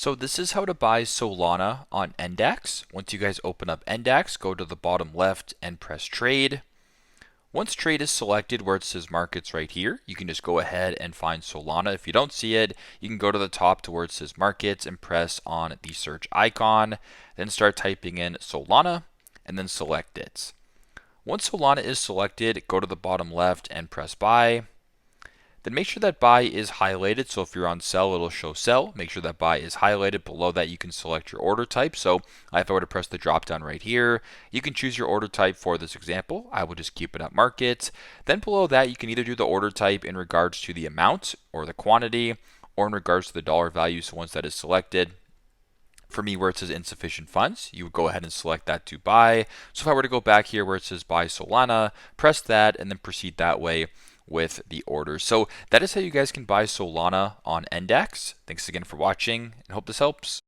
So this is how to buy Solana on Ndax. Once you guys open up Ndax, go to the bottom left and press trade. Once trade is selected where it says markets right here, you can just go ahead and find Solana. If you don't see it, you can go to the top to where it says markets and press on the search icon, then start typing in Solana and then select it. Once Solana is selected, go to the bottom left and press buy. Then make sure that buy is highlighted. So if you're on sell, it'll show sell. Make sure that buy is highlighted. Below that, you can select your order type. So if I were to press the drop down right here, you can choose your order type for this example. I will just keep it at market. Then below that, you can either do the order type in regards to the amount or the quantity, or in regards to the dollar value. So once that is selected, for me, where it says insufficient funds, you would go ahead and select that to buy. So if I were to go back here where it says buy Solana, press that and then proceed that way with the order. So that is how you guys can buy Solana on Ndax. Thanks again for watching and hope this helps.